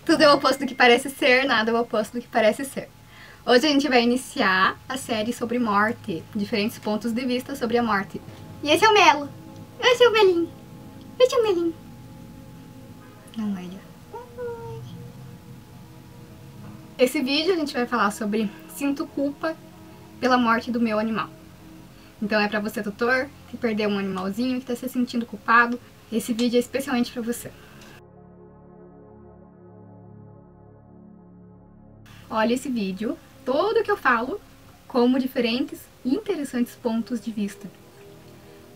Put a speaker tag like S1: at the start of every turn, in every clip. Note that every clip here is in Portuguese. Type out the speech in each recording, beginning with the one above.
S1: Tudo é o oposto do que parece ser, nada é o oposto do que parece ser. Hoje a gente vai iniciar a série sobre morte, diferentes pontos de vista sobre a morte. E esse é o Melo. Esse é o Melinho. Esse é o Melinho. Não, olha. Esse vídeo a gente vai falar sobre sinto culpa pela morte do meu animal. Então é pra você, tutor, que perdeu um animalzinho, que tá se sentindo culpado. Esse vídeo é especialmente pra você. Olha esse vídeo, todo que eu falo, como diferentes e interessantes pontos de vista.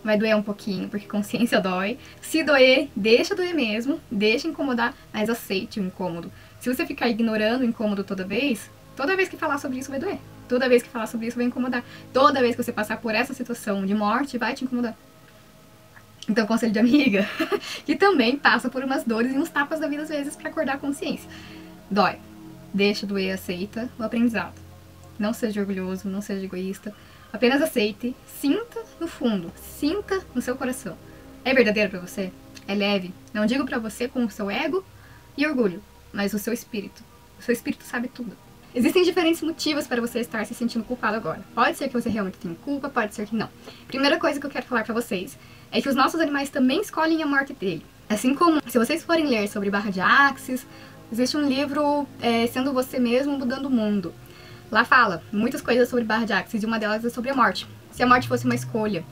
S1: Vai doer um pouquinho, porque consciência dói. Se doer, deixa doer mesmo, deixa incomodar, mas aceite o incômodo. Se você ficar ignorando o incômodo toda vez que falar sobre isso vai doer. Toda vez que falar sobre isso vai incomodar. Toda vez que você passar por essa situação de morte, vai te incomodar. Então, conselho de amiga, que também passa por umas dores e uns tapas da vida às vezes pra acordar a consciência. Dói. Deixa doer, aceita o aprendizado. Não seja orgulhoso, não seja egoísta. Apenas aceite, sinta no fundo, sinta no seu coração. É verdadeiro pra você? É leve? Não digo pra você com o seu ego e orgulho, mas o seu espírito. O seu espírito sabe tudo. Existem diferentes motivos para você estar se sentindo culpado agora. Pode ser que você realmente tenha culpa, pode ser que não. Primeira coisa que eu quero falar pra vocês é que os nossos animais também escolhem a morte dele. Assim como, se vocês forem ler sobre Barra de Axis, existe um livro, Sendo Você Mesmo, Mudando o Mundo. Lá fala muitas coisas sobre Barra de Axis e uma delas é sobre a morte. Se a morte fosse uma escolha.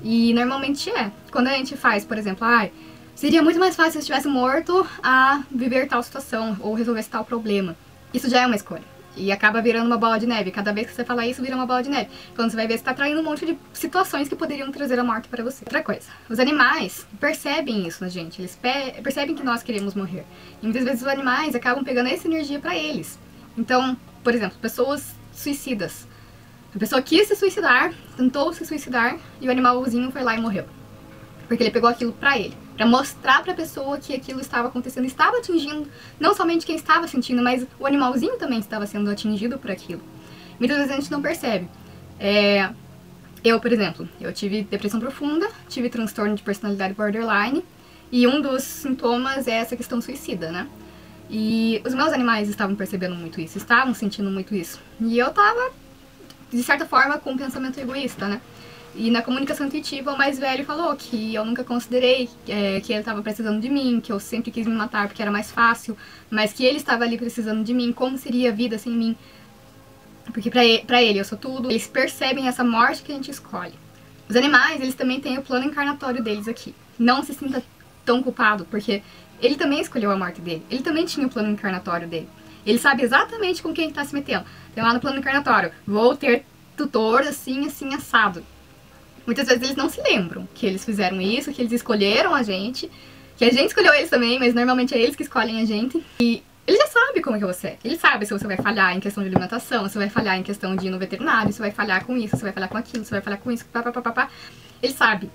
S1: E normalmente é. Quando a gente faz, por exemplo, seria muito mais fácil se eu estivesse morto a viver tal situação ou resolver tal problema. Isso já é uma escolha. E acaba virando uma bola de neve. Cada vez que você falar isso, vira uma bola de neve. Quando você vai ver, você tá atraindo um monte de situações que poderiam trazer a morte para você. Outra coisa, os animais percebem isso na gente. Eles percebem que nós queremos morrer. E muitas vezes os animais acabam pegando essa energia para eles. Então, por exemplo, pessoas suicidas. A pessoa quis se suicidar, tentou se suicidar, e o animalzinho foi lá e morreu. Porque ele pegou aquilo pra ele. Pra mostrar pra pessoa que aquilo estava acontecendo, estava atingindo não somente quem estava sentindo, mas o animalzinho também estava sendo atingido por aquilo. Muitas vezes a gente não percebe. Eu, por exemplo, eu tive depressão profunda, tive transtorno de personalidade borderline, e um dos sintomas é essa questão suicida, né? E os meus animais estavam percebendo muito isso, estavam sentindo muito isso. E eu tava, de certa forma, com um pensamento egoísta, né? E na comunicação intuitiva, o mais velho falou que eu nunca considerei que ele estava precisando de mim, que eu sempre quis me matar porque era mais fácil, mas que ele estava ali precisando de mim, como seria a vida sem mim? Porque pra ele eu sou tudo. Eles percebem essa morte que a gente escolhe. Os animais, eles também têm o plano encarnatório deles aqui. Não se sinta tão culpado, porque ele também escolheu a morte dele. Ele também tinha o plano encarnatório dele. Ele sabe exatamente com quem está se metendo. Tem lá no plano encarnatório, vou ter tutor assim, assim, assado. Muitas vezes eles não se lembram que eles fizeram isso, que eles escolheram a gente, que a gente escolheu eles também, mas normalmente é eles que escolhem a gente. E ele já sabe como que você é. Ele sabe se você vai falhar em questão de alimentação, se vai falhar em questão de ir no veterinário, se vai falhar com isso, se vai falhar com aquilo, se vai falhar com isso, papapá. Ele sabe.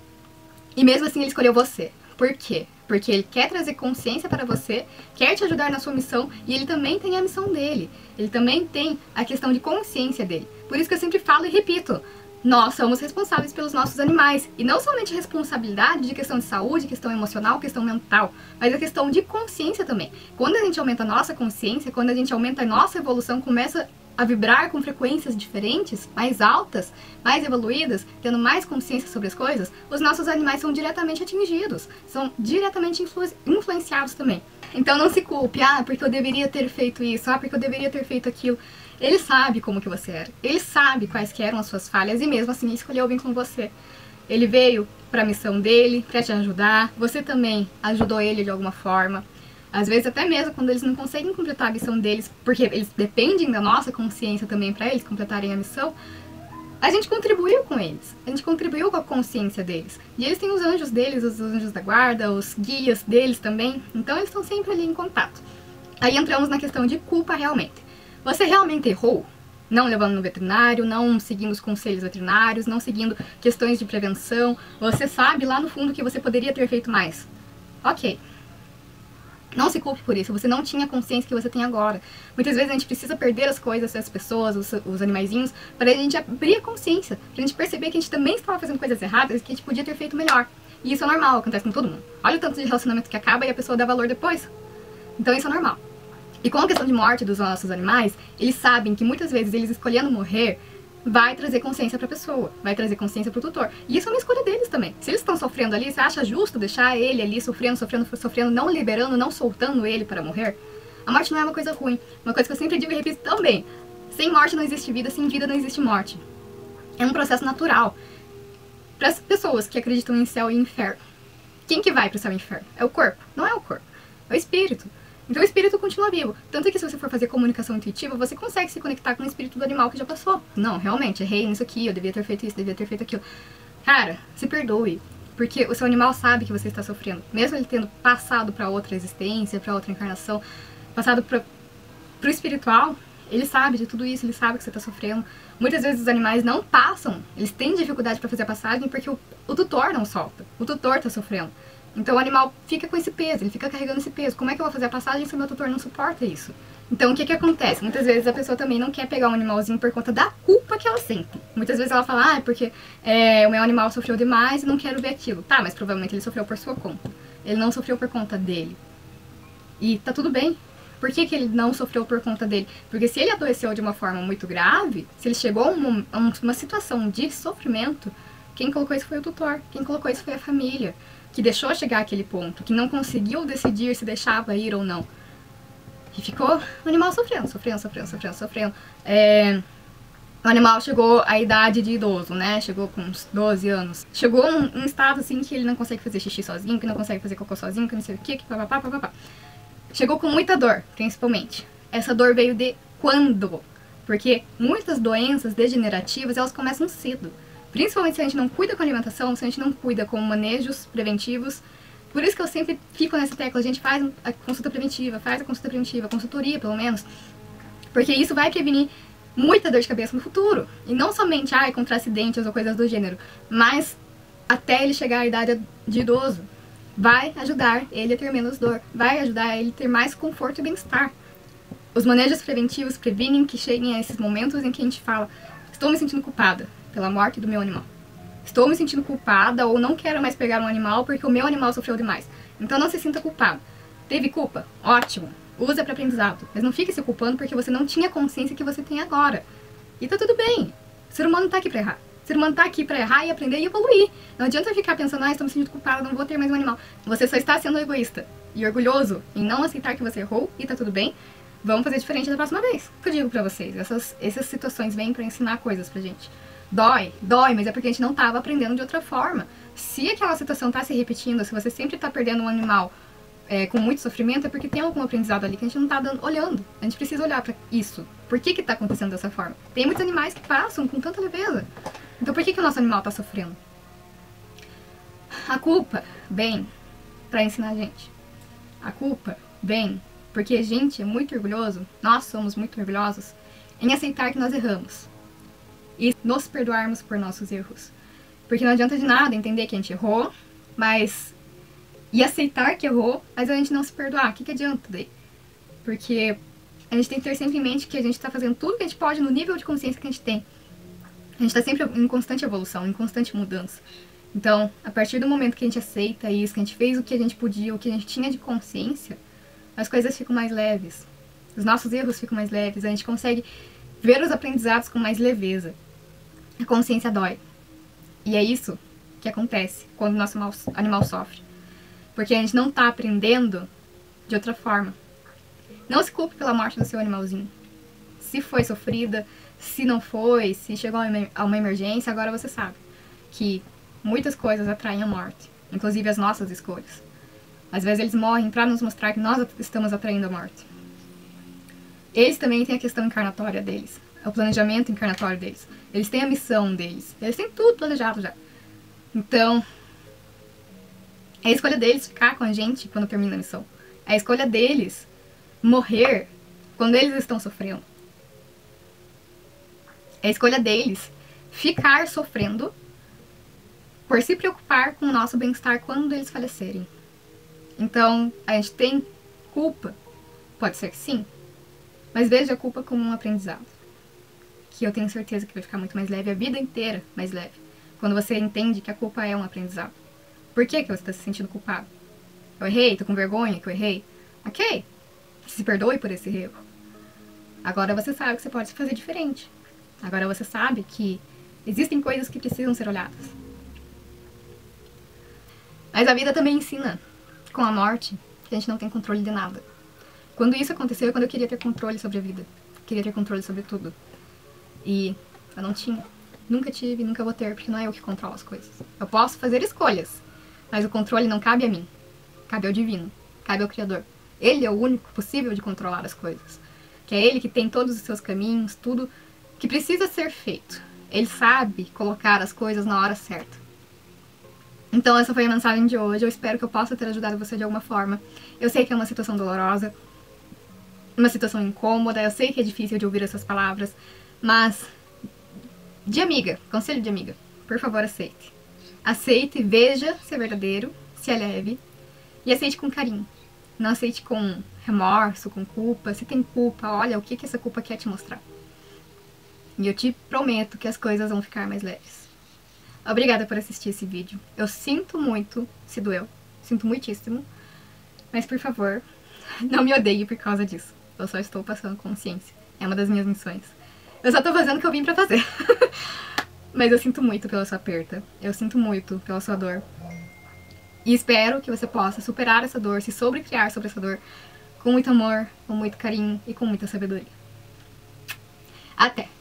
S1: E mesmo assim ele escolheu você. Por quê? Porque ele quer trazer consciência para você, quer te ajudar na sua missão, e ele também tem a missão dele. Ele também tem a questão de consciência dele. Por isso que eu sempre falo e repito, nós somos responsáveis pelos nossos animais. E não somente responsabilidade de questão de saúde, questão emocional, questão mental, mas a questão de consciência também. Quando a gente aumenta a nossa consciência, quando a gente aumenta a nossa evolução, começa a vibrar com frequências diferentes, mais altas, mais evoluídas, tendo mais consciência sobre as coisas, os nossos animais são diretamente atingidos, são diretamente influenciados também. Então não se culpe, porque eu deveria ter feito isso, porque eu deveria ter feito aquilo. Ele sabe como que você era, ele sabe quais que eram as suas falhas e mesmo assim ele escolheu vir com você. Ele veio para a missão dele, para te ajudar, você também ajudou ele de alguma forma. Às vezes até mesmo quando eles não conseguem completar a missão deles, porque eles dependem da nossa consciência também para eles completarem a missão, a gente contribuiu com eles, a gente contribuiu com a consciência deles. E eles têm os anjos deles, os anjos da guarda, os guias deles também, então eles estão sempre ali em contato. Aí entramos na questão de culpa realmente. Você realmente errou? Não levando no veterinário, não seguindo os conselhos veterinários, não seguindo questões de prevenção. Você sabe lá no fundo que você poderia ter feito mais. Ok. Não se culpe por isso, você não tinha a consciência que você tem agora. Muitas vezes a gente precisa perder as coisas, as pessoas, os animaizinhos, para a gente abrir a consciência, para a gente perceber que a gente também estava fazendo coisas erradas e que a gente podia ter feito melhor. E isso é normal, acontece com todo mundo. Olha o tanto de relacionamento que acaba e a pessoa dá valor depois. Então isso é normal. E com a questão de morte dos nossos animais, eles sabem que muitas vezes eles escolhendo morrer vai trazer consciência pra pessoa, vai trazer consciência pro tutor. E isso é uma escolha deles também. Se eles estão sofrendo ali, você acha justo deixar ele ali sofrendo, sofrendo, sofrendo, não liberando, não soltando ele para morrer? A morte não é uma coisa ruim. Uma coisa que eu sempre digo e repito também. Sem morte não existe vida, sem vida não existe morte. É um processo natural. Para as pessoas que acreditam em céu e inferno, quem que vai pro céu e inferno? É o corpo. Não é o corpo. É o espírito. Então o espírito continua vivo. Tanto que se você for fazer comunicação intuitiva, você consegue se conectar com o espírito do animal que já passou. Não, realmente, errei nisso aqui, eu devia ter feito isso, devia ter feito aquilo. Cara, se perdoe. Porque o seu animal sabe que você está sofrendo. Mesmo ele tendo passado para outra existência, para outra encarnação, passado pro espiritual, ele sabe de tudo isso, ele sabe que você está sofrendo. Muitas vezes os animais não passam, eles têm dificuldade para fazer a passagem porque o tutor não solta. O tutor está sofrendo. Então o animal fica com esse peso, ele fica carregando esse peso. Como é que eu vou fazer a passagem se o meu tutor não suporta isso? Então o que que acontece? Muitas vezes a pessoa também não quer pegar um animalzinho por conta da culpa que ela sente. Muitas vezes ela fala, ah, porque o meu animal sofreu demais e não quero ver aquilo. Tá, mas provavelmente ele sofreu por sua conta. Ele não sofreu por conta dele. E tá tudo bem. Por que que ele não sofreu por conta dele? Porque se ele adoeceu de uma forma muito grave, se ele chegou a uma situação de sofrimento, quem colocou isso foi o tutor, quem colocou isso foi a família, que deixou chegar àquele ponto, que não conseguiu decidir se deixava ir ou não. E ficou o animal sofrendo. O animal chegou à idade de idoso, né? Chegou com uns 12 anos. Chegou num estado assim que ele não consegue fazer xixi sozinho, que não consegue fazer cocô sozinho, que não sei o que papapá. Chegou com muita dor, principalmente. Essa dor veio de quando? Porque muitas doenças degenerativas, elas começam cedo. Principalmente se a gente não cuida com a alimentação, se a gente não cuida com manejos preventivos. Por isso que eu sempre fico nessa tecla, a gente faz a consulta preventiva, consultoria pelo menos. Porque isso vai prevenir muita dor de cabeça no futuro. E não somente contra acidentes ou coisas do gênero, mas até ele chegar à idade de idoso. Vai ajudar ele a ter menos dor, vai ajudar ele a ter mais conforto e bem-estar. Os manejos preventivos previnem que cheguem a esses momentos em que a gente fala, estou me sentindo culpada pela morte do meu animal. Estou me sentindo culpada ou não quero mais pegar um animal porque o meu animal sofreu demais. Então não se sinta culpado. Teve culpa? Ótimo. Usa para aprendizado. Mas não fique se culpando porque você não tinha consciência que você tem agora. E tá tudo bem. O ser humano não tá aqui pra errar. O ser humano tá aqui pra errar e aprender e evoluir. Não adianta ficar pensando, estou me sentindo culpada, não vou ter mais um animal. Você só está sendo egoísta e orgulhoso em não aceitar que você errou e tá tudo bem. Vamos fazer diferente da próxima vez. O que eu digo pra vocês? Essas situações vêm pra ensinar coisas pra gente. Dói, mas é porque a gente não tava aprendendo de outra forma. Se aquela situação tá se repetindo, se você sempre tá perdendo um animal com muito sofrimento, é porque tem algum aprendizado ali que a gente não tá olhando. A gente precisa olhar pra isso. Por que que tá acontecendo dessa forma? Tem muitos animais que passam com tanta leveza. Então por que que o nosso animal tá sofrendo? A culpa vem pra ensinar a gente. A culpa vem porque a gente é muito orgulhoso, nós somos muito orgulhosos em aceitar que nós erramos. E nos perdoarmos por nossos erros. Porque não adianta de nada entender que a gente errou, e aceitar que errou, mas a gente não se perdoar. O que adianta daí? Porque a gente tem que ter sempre em mente que a gente está fazendo tudo que a gente pode no nível de consciência que a gente tem. A gente está sempre em constante evolução, em constante mudança. Então, a partir do momento que a gente aceita isso, que a gente fez o que a gente podia, o que a gente tinha de consciência, as coisas ficam mais leves. Os nossos erros ficam mais leves, a gente consegue ver os aprendizados com mais leveza. A consciência dói. E é isso que acontece quando o nosso animal sofre. Porque a gente não está aprendendo de outra forma. Não se culpe pela morte do seu animalzinho. Se foi sofrida, se não foi, se chegou a uma emergência, agora você sabe que muitas coisas atraem a morte. Inclusive as nossas escolhas. Às vezes eles morrem para nos mostrar que nós estamos atraindo a morte. Eles também têm a questão encarnatória deles. O planejamento encarnatório deles. Eles têm a missão deles. Eles têm tudo planejado já. Então, é a escolha deles ficar com a gente quando termina a missão. É a escolha deles morrer quando eles estão sofrendo. É a escolha deles ficar sofrendo por se preocupar com o nosso bem-estar quando eles falecerem. Então, a gente tem culpa? Pode ser que sim. Mas veja a culpa como um aprendizado. Que eu tenho certeza que vai ficar muito mais leve, a vida inteira mais leve. Quando você entende que a culpa é um aprendizado. Por que que você está se sentindo culpado? Eu errei? Tô com vergonha que eu errei? Ok. Se perdoe por esse erro. Agora você sabe que você pode fazer diferente. Agora você sabe que existem coisas que precisam ser olhadas. Mas a vida também ensina, com a morte, que a gente não tem controle de nada. Quando isso aconteceu, é quando eu queria ter controle sobre a vida. Queria ter controle sobre tudo. E eu não tinha. Nunca tive, nunca vou ter, porque não é eu que controlo as coisas. Eu posso fazer escolhas, mas o controle não cabe a mim. Cabe ao divino. Cabe ao Criador. Ele é o único possível de controlar as coisas. Que é ele que tem todos os seus caminhos, tudo que precisa ser feito. Ele sabe colocar as coisas na hora certa. Então essa foi a mensagem de hoje. Eu espero que eu possa ter ajudado você de alguma forma. Eu sei que é uma situação dolorosa, uma situação incômoda, eu sei que é difícil de ouvir essas palavras, mas de amiga, conselho de amiga, por favor, aceite. Aceite, veja se é verdadeiro, se é leve, e aceite com carinho. Não aceite com remorso, com culpa. Se tem culpa, olha o que essa culpa quer te mostrar. E eu te prometo que as coisas vão ficar mais leves. Obrigada por assistir esse vídeo. Eu sinto muito se doeu. Sinto muitíssimo. Mas, por favor, não me odeie por causa disso. Eu só estou passando consciência. É uma das minhas missões. Eu só tô fazendo o que eu vim pra fazer. Mas eu sinto muito pela sua perda. Eu sinto muito pela sua dor. E espero que você possa superar essa dor, se sobrecriar sobre essa dor, com muito amor, com muito carinho e com muita sabedoria. Até!